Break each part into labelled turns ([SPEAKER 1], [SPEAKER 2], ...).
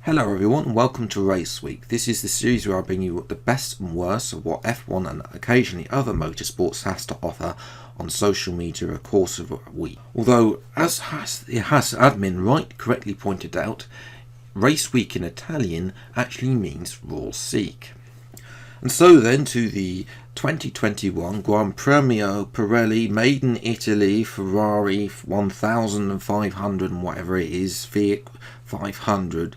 [SPEAKER 1] Hello everyone and welcome to Race Week. This is the series where I bring you the best and worst of what F1 and occasionally other motorsports has to offer on social media a course of a week. Although, as admin correctly pointed out, Race Week in Italian actually means Raw Seek. And so then to the 2021 Gran Premio Pirelli Made in Italy Ferrari 1500 and whatever it is, Fiat 500,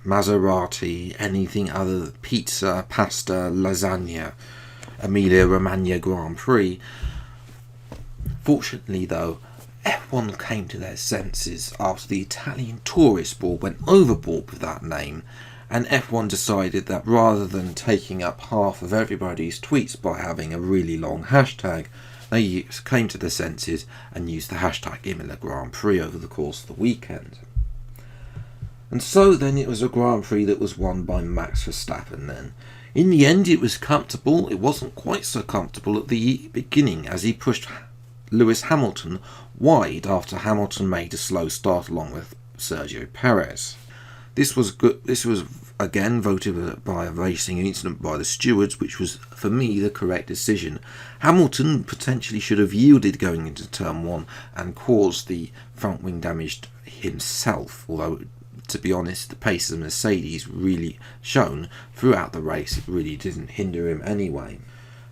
[SPEAKER 1] Maserati, anything other than pizza, pasta, lasagna, Emilia Romagna Grand Prix. Fortunately though, F1 came to their senses after the Italian Tourist Board went overboard with that name, and F1 decided that rather than taking up half of everybody's tweets by having a really long hashtag, they came to their senses and used the hashtag Imola Grand Prix over the course of the weekend. And so then it was a Grand Prix that was won by Max Verstappen then. In the end it was comfortable. It wasn't quite so comfortable at the beginning as he pushed Lewis Hamilton wide after Hamilton made a slow start along with Sergio Perez. This was good. This was again voted by a racing incident by the stewards, which was for me the correct decision. Hamilton potentially should have yielded going into turn one and caused the front wing damage himself, although to be honest, the pace of the Mercedes really shown throughout the race. It really didn't hinder him anyway.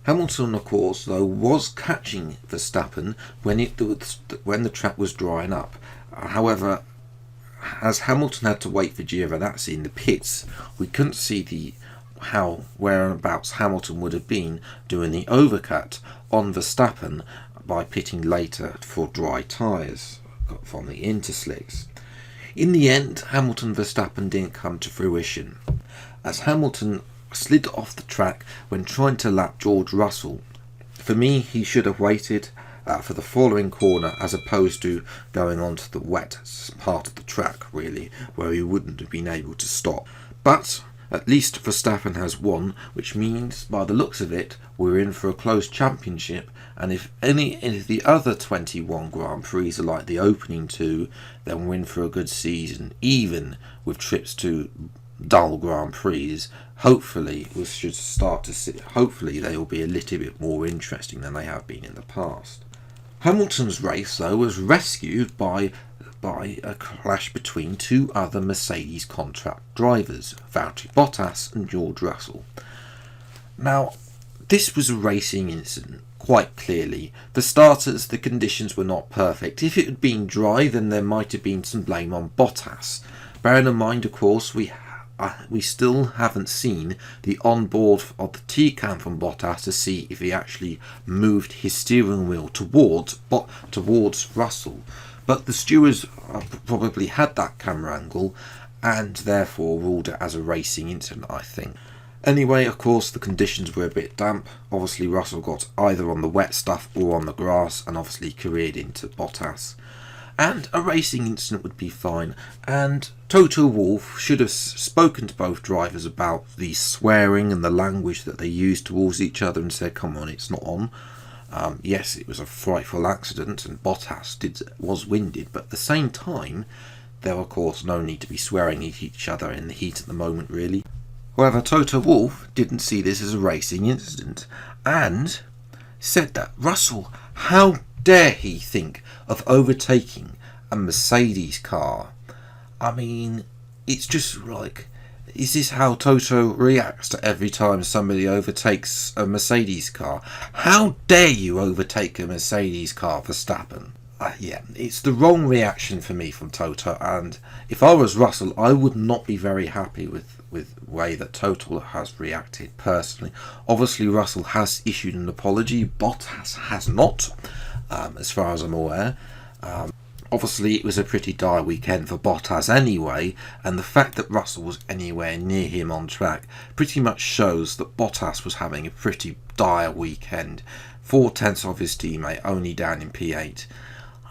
[SPEAKER 1] Hamilton, of course, though, was catching Verstappen when the track was drying up. However, as Hamilton had to wait for Giovinazzi in the pits, we couldn't see whereabouts Hamilton would have been doing the overcut on Verstappen by pitting later for dry tyres from the interslicks. In the end, Hamilton Verstappen didn't come to fruition, as Hamilton slid off the track when trying to lap George Russell. For me, he should have waited for the following corner as opposed to going onto the wet part of the track, really, where he wouldn't have been able to stop. But at least Verstappen has won, which means, by the looks of it, we're in for a close championship, and if any of the other 21 Grand Prix are like the opening two, then we're in for a good season, even with trips to dull Grand Prix. Hopefully we should start to see, hopefully they will be a little bit more interesting than they have been in the past. Hamilton's race though was rescued by a clash between two other Mercedes contract drivers, Valtteri Bottas and George Russell. Now, this was a racing incident, quite clearly. For starters, the conditions were not perfect. If it had been dry, then there might have been some blame on Bottas. Bearing in mind, of course, we still haven't seen the onboard of the T-cam from Bottas to see if he actually moved his steering wheel towards Russell. But the stewards probably had that camera angle and therefore ruled it as a racing incident, I think. Anyway, of course, the conditions were a bit damp. Obviously, Russell got either on the wet stuff or on the grass and obviously careered into Bottas. And a racing incident would be fine, and Toto Wolff should have spoken to both drivers about the swearing and the language that they used towards each other and said, come on, it's not on. Yes, it was a frightful accident and Bottas was winded, but at the same time, there of course no need to be swearing at each other in the heat of the moment, really. However, Toto Wolff didn't see this as a racing incident and said that Russell, how dare he think of overtaking a Mercedes car? I mean, it's just like, is this how Toto reacts to every time somebody overtakes a Mercedes car? How dare you overtake a Mercedes car, Verstappen? Yeah, it's the wrong reaction for me from Toto, and if I was Russell, I would not be very happy with the way that Toto has reacted personally. Obviously, Russell has issued an apology, Bottas has not, as far as I'm aware. Obviously, it was a pretty dire weekend for Bottas anyway, and the fact that Russell was anywhere near him on track pretty much shows that Bottas was having a pretty dire weekend. 4/10 of his teammate only down in P8.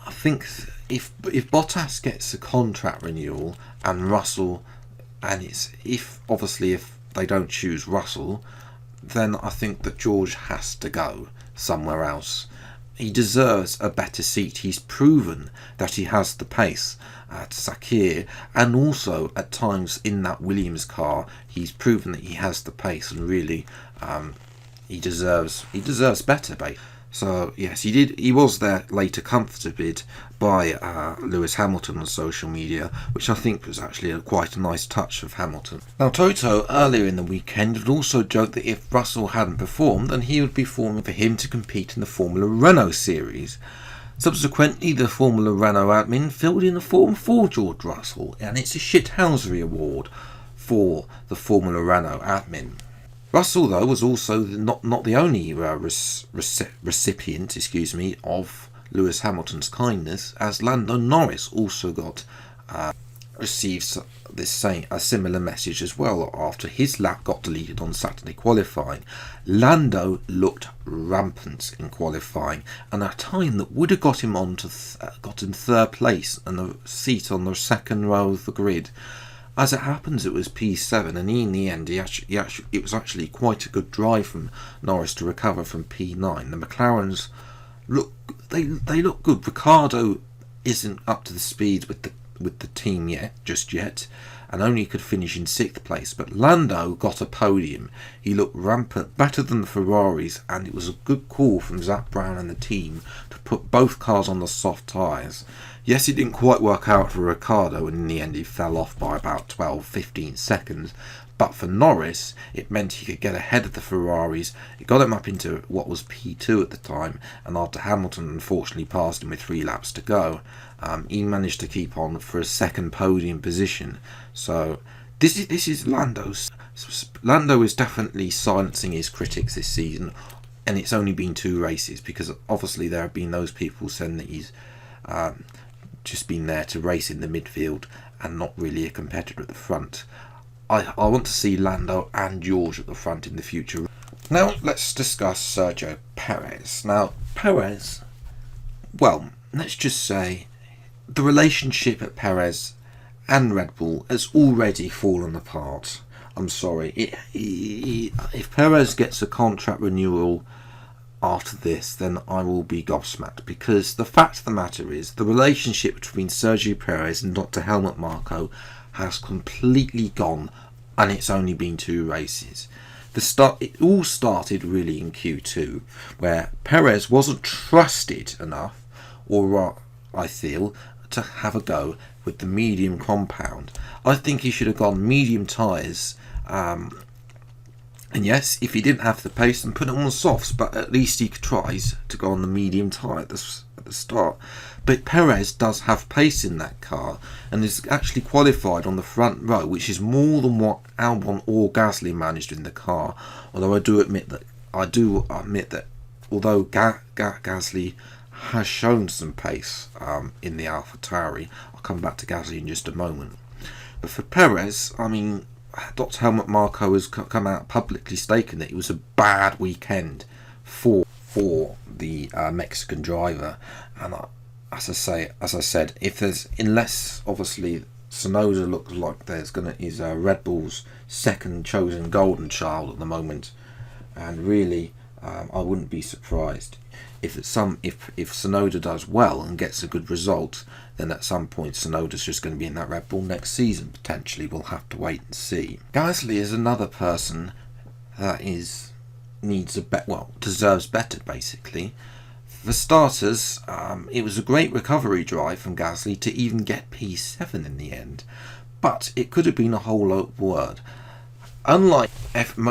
[SPEAKER 1] I think if Bottas gets a contract renewal and Russell, and if they don't choose Russell, then I think that George has to go somewhere else. he deserves a better seat. He's proven that he has the pace at Sakir, and also at times in that Williams car, he's proven that he has the pace, and really, he deserves better, basically. So yes, he was there later comforted by Lewis Hamilton on social media, which I think was actually quite a nice touch of Hamilton. Now Toto earlier in the weekend had also joked that if Russell hadn't performed, then he would be forming for him to compete in the Formula Renault series. Subsequently, the Formula Renault admin filled in the form for George Russell, and it's a shithousery award for the Formula Renault admin. Russell, though, was also not the only recipient, of Lewis Hamilton's kindness, as Lando Norris also received a similar message as well after his lap got deleted on Saturday qualifying. Lando looked rampant in qualifying, and a time that would have got him got him third place and a seat on the second row of the grid. As it happens, it was P7, and in the end, it was actually quite a good drive from Norris to recover from P9. The McLarens look good. Ricciardo isn't up to the speed with the team just yet, and only could finish in 6th place. But Lando got a podium. He looked rampant, better than the Ferraris, and it was a good call from Zak Brown and the team to put both cars on the soft tyres. Yes, it didn't quite work out for Ricciardo, and in the end he fell off by about 12-15 seconds. But for Norris, it meant he could get ahead of the Ferraris. It got him up into what was P2 at the time, and after Hamilton unfortunately passed him with 3 laps to go, he managed to keep on for a second podium position. So this is Lando's. Lando is definitely silencing his critics this season, and it's only been 2 races, because obviously there have been those people saying that he's just been there to race in the midfield and not really a competitor at the front. I want to see Lando and George at the front in the future. Now let's discuss Sergio Perez. Now Perez, well, let's just say the relationship at Perez and Red Bull has already fallen apart. I'm sorry. If Perez gets a contract renewal after this, then I will be gobsmacked, because the fact of the matter is the relationship between Sergio Perez and Dr. Helmut Marko has completely gone, and it's only been 2 races. It all started really in Q2, where Perez wasn't trusted enough, or I feel, to have a go with the medium compound. I think he should have gone medium tyres. And yes, if he didn't have the pace, then put it on the softs, but at least he tries to go on the medium tyre at the start. But Perez does have pace in that car, and is actually qualified on the front row, which is more than what Albon or Gasly managed in the car. Although I do admit that although Gasly has shown some pace in the AlphaTauri, I'll come back to Gasly in just a moment. But for Perez, I mean, Dr. Helmut Marko has come out publicly stating that it was a bad weekend for the Mexican driver, and as I said, unless obviously Tsunoda looks like is Red Bull's second chosen golden child at the moment, and really I wouldn't be surprised if Tsunoda does well and gets a good result, then at some point Tsunoda's just going to be in that Red Bull next season, potentially. We'll have to wait and see. Gasly is another person that deserves better, basically. For starters, it was a great recovery drive from Gasly to even get P7 in the end, but it could have been a whole lot worse. Unlike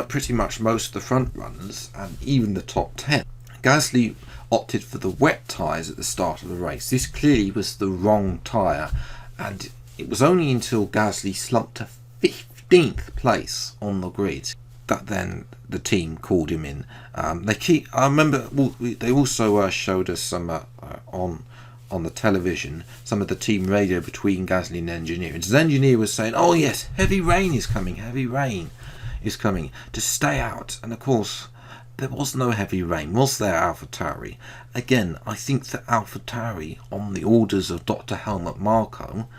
[SPEAKER 1] pretty much most of the front runners and even the top 10, Gasly opted for the wet tyres at the start of the race. This clearly was the wrong tyre, and it was only until Gasly slumped to 15th place on the grid that then the team called him in. I remember they also showed us some on the television, some of the team radio between Gasly and the engineer. And the engineer was saying, "Oh yes, heavy rain is coming, to stay out." And of course, there was no heavy rain, was there, AlphaTauri? Again, I think that AlphaTauri, on the orders of Dr. Helmut Marko,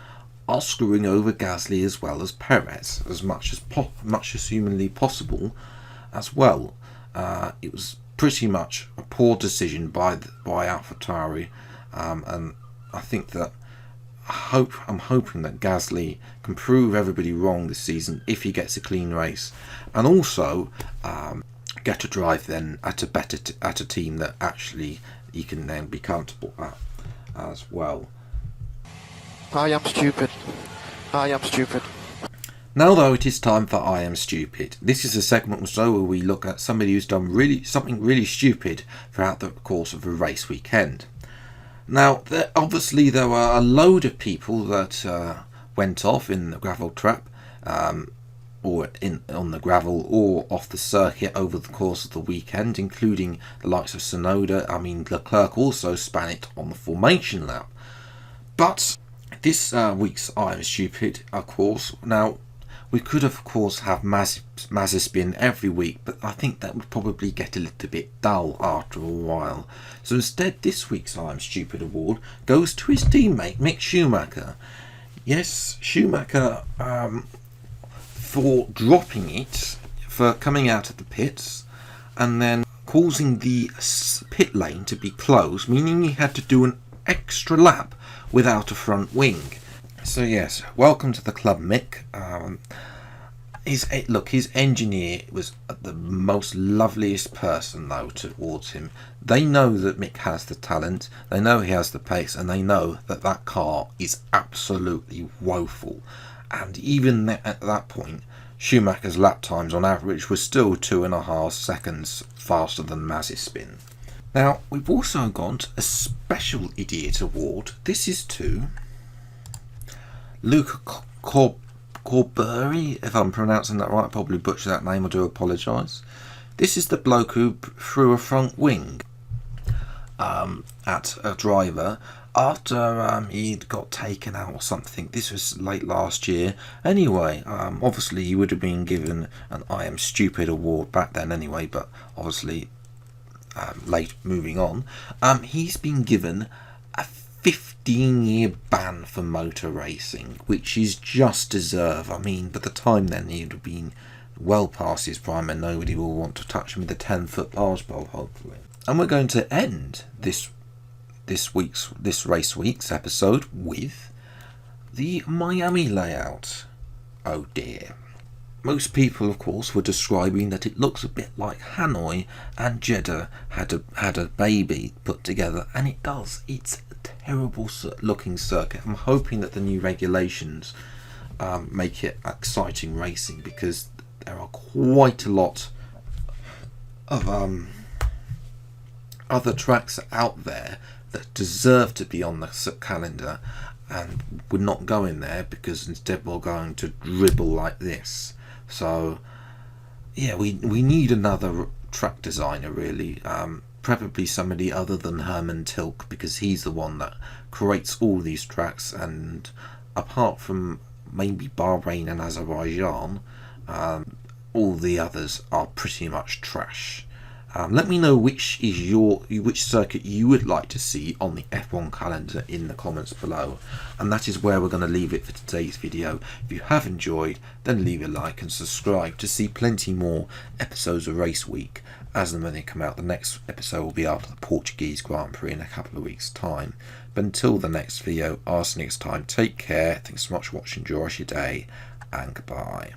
[SPEAKER 1] are screwing over Gasly as well as Perez, as much as humanly possible as well. It was pretty much a poor decision by AlphaTauri, and I think that I'm hoping that Gasly can prove everybody wrong this season if he gets a clean race, and also get a drive then at a team that actually he can then be comfortable at as well.
[SPEAKER 2] I am stupid. I am stupid.
[SPEAKER 1] Now though, it is time for I Am Stupid. This is a segment or so where we look at somebody who's done something really stupid throughout the course of a race weekend. Now, obviously there were a load of people that went off in the gravel trap, or on the gravel or off the circuit over the course of the weekend, including the likes of Sonoda. Leclerc also span it on the formation lap. But this week's I Am Stupid, of course, now we could of course have Mazepin every week, but I think that would probably get a little bit dull after a while. So instead, this week's I Am Stupid award goes to his teammate Mick Schumacher. Yes, Schumacher, for dropping it, for coming out of the pits and then causing the pit lane to be closed, meaning he had to do an extra lap without a front wing. So yes, welcome to the club, Mick. His engineer was the most loveliest person though towards him. They know that Mick has the talent, they know he has the pace, and they know that that car is absolutely woeful. And even at that point, Schumacher's lap times on average were still 2.5 seconds faster than Mazepin. Now, we've also got a special idiot award. This is to Luca Corbury, if I'm pronouncing that right. I probably butchered that name, I do apologise. This is the bloke who threw a front wing at a driver after he'd got taken out or something. This was late last year. Anyway, obviously he would have been given an I Am Stupid award back then anyway, but obviously late moving on. He's been given a 15-year ban for motor racing, which is just deserved. I mean, by the time then he'd have been well past his prime and nobody will want to touch him with a 10-foot barge pole, hopefully. And we're going to end this race week's episode with the Miami layout. Oh dear. Most people, of course, were describing that it looks a bit like Hanoi and Jeddah had a baby put together, and it does. It's a terrible looking circuit. I'm hoping that the new regulations make it exciting racing, because there are quite a lot of other tracks out there that deserve to be on the calendar, and we're not going there because instead we're going to dribble like this. So yeah, we need another track designer really, preferably somebody other than Herman Tilke, because he's the one that creates all these tracks, and apart from maybe Bahrain and Azerbaijan, all the others are pretty much trash. Let me know which circuit you would like to see on the F1 calendar in the comments below, and that is where we're going to leave it for today's video. If you have enjoyed, then leave a like and subscribe to see plenty more episodes of Race Week as and when they come out. The next episode will be after the Portuguese Grand Prix in a couple of weeks' time. But until the next video, next time, take care, thanks so much for watching, enjoy your day, and goodbye.